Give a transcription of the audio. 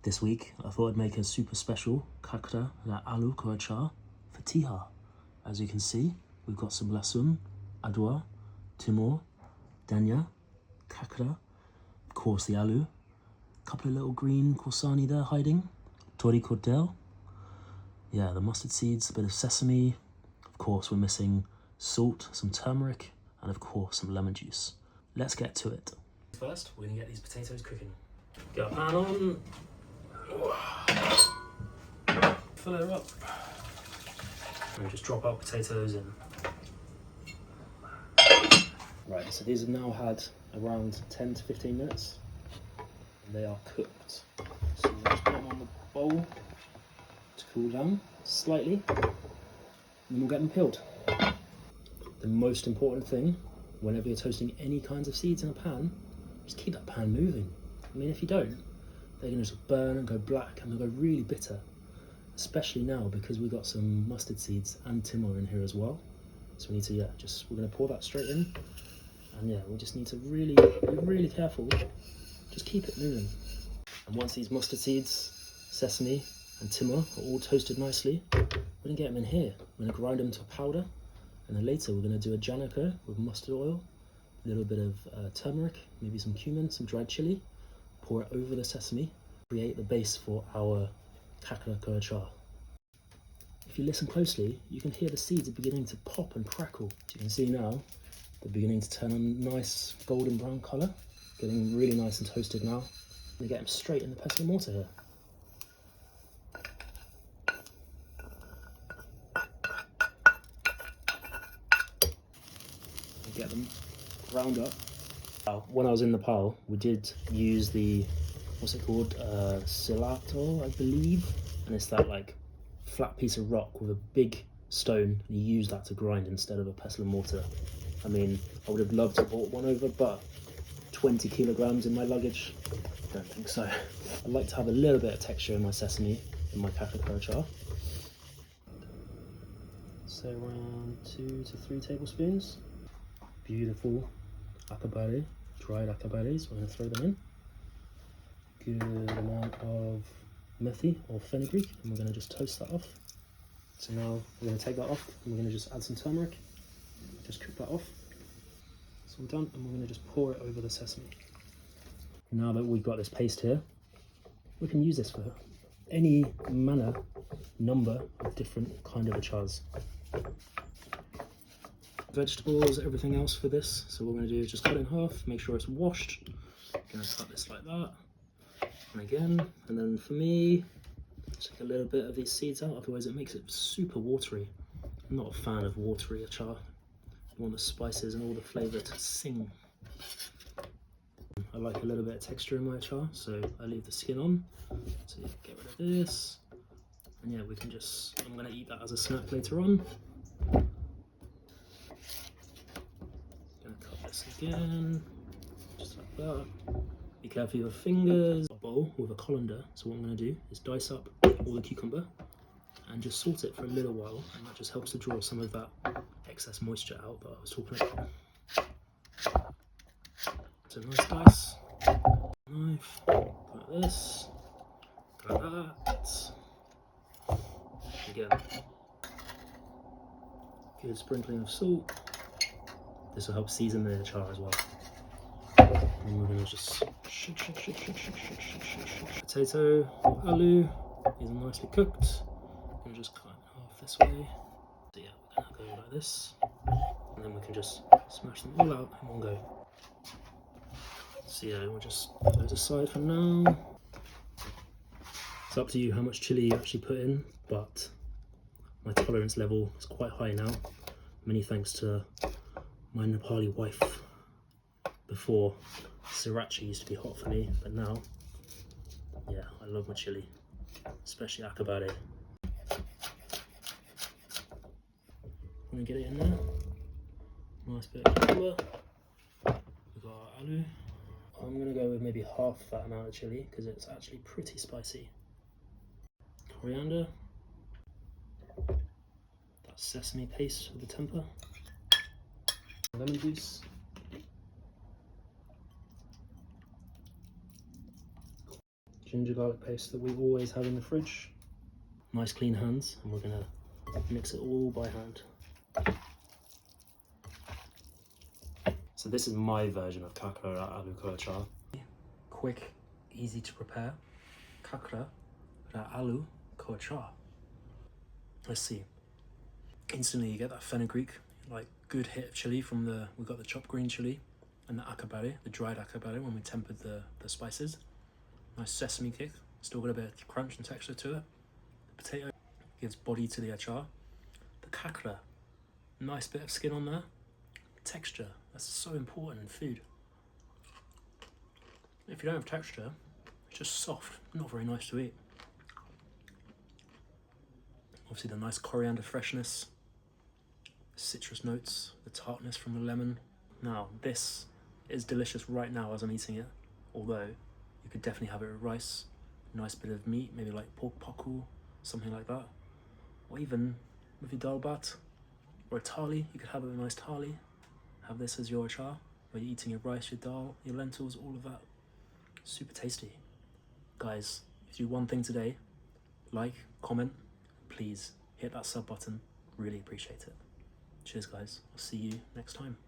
This week, I thought I'd make a super special Kakra la aloo ko achar for Tihar. As you can see, we've got some lasun, adwa, Timur, danya, Kakra, of course the aloo, a couple of little green corsani there hiding, tori cordel, yeah, the mustard seeds, a bit of sesame, of course we're missing salt, some turmeric, and of course some lemon juice. Let's get to it. First, we're gonna get these potatoes cooking. Get our pan on. Fill her up. And just drop our potatoes in. Right, so these have now had around 10 to 15 minutes. And they are cooked. So we'll just put them on the bowl to cool down slightly. And then we'll get them peeled. The most important thing, whenever you're toasting any kinds of seeds in a pan, just keep that pan moving. I mean, if you don't, they're going to just burn and go black and they'll go really bitter. Especially now because we've got some mustard seeds and Timur in here as well. So we need to, we're going to pour that straight in. And we just need to really be really careful. Just keep it moving. And once these mustard seeds, sesame and Timur are all toasted nicely, we're going to get them in here. We're going to grind them to a powder. And then later we're going to do a janako with mustard oil, a little bit of turmeric, maybe some cumin, some dried chilli. Pour it over the sesame, create the base for our Kakra ko achar. If you listen closely, you can hear the seeds are beginning to pop and crackle. As you can see now, they're beginning to turn a nice golden brown colour, getting really nice and toasted now. We get them straight in the pestle and mortar here. And get them ground up. When I was in Nepal, we did use the, what's it called, silato, I believe, and it's that like flat piece of rock with a big stone, and you use that to grind instead of a pestle and mortar. I mean, I would have loved to have bought one over, but 20 kilograms in my luggage, I don't think so. I like to have a little bit of texture in my sesame, in my Kakra ko achar. So around 2 to 3 tablespoons. Beautiful akabare. Dried akabares, we're going to throw them in. Good amount of methi or fenugreek, and we're going to just toast that off. So now we're going to take that off and we're going to just add some turmeric, just cook that off. It's all done, and we're going to just pour it over the sesame. Now that we've got this paste here, we can use this for any number of different kind of achars. Vegetables, everything else for this. So what we're going to do is just cut it in half, make sure it's washed. Going to cut this like that, and again, and then for me, take a little bit of these seeds out, otherwise it makes it super watery. I'm not a fan of watery achar. You want the spices and all the flavour to sing. I like a little bit of texture in my achar, so I leave the skin on. So get rid of this, and we can just, I'm going to eat that as a snack later on. Again, just like that. Be careful with your fingers. A bowl with a colander. So what I'm going to do is dice up all the cucumber and just salt it for a little while, and that just helps to draw some of that excess moisture out that I was talking about. So nice dice, knife, like this, like that. Again, good sprinkling of salt. This will help season the achar as well. And we're going to just shake. Potato or aloo is nicely cooked. I'm going to just cut it off this way. So we're going to go like this. And then we can just smash them all out in one go. So we'll just put those aside for now. It's up to you how much chilli you actually put in, but my tolerance level is quite high now. Many thanks to my Nepali wife. Before, sriracha used to be hot for me, but now, I love my chili, especially akabare. I'm gonna get it in there. Nice bit of cucumber. We've got our aloo. I'm gonna go with maybe half that amount of chili because it's actually pretty spicy. Coriander. That sesame paste with the temper. Lemon juice. ginger garlic paste that we always have in the fridge. Nice clean hands, and we're gonna mix it all by hand. So this is my version of kakra aloo ko achar. Quick, easy to prepare. Kakra aloo ko achar. Let's see. Instantly you get that fenugreek, like good hit of chili from we've got the chopped green chili and the akabare, the dried akabare when we tempered the spices. Nice sesame kick, still got a bit of crunch and texture to it. The potato gives body to the achar. The kakra, nice bit of skin on there. Texture, that's so important in food. If you don't have texture, it's just soft, not very nice to eat. Obviously the nice coriander freshness, the citrus notes, the tartness from the lemon. Now this is delicious right now as I'm eating it, although you could definitely have it with rice, nice bit of meat, maybe like pork paku, something like that. Or even with your dal bhat, or a thali, you could have it with a nice thali. Have this as your achar, where you're eating your rice, your dal, your lentils, all of that. Super tasty. Guys, if you do one thing today, like, comment, please hit that sub button. Really appreciate it. Cheers guys, I'll see you next time.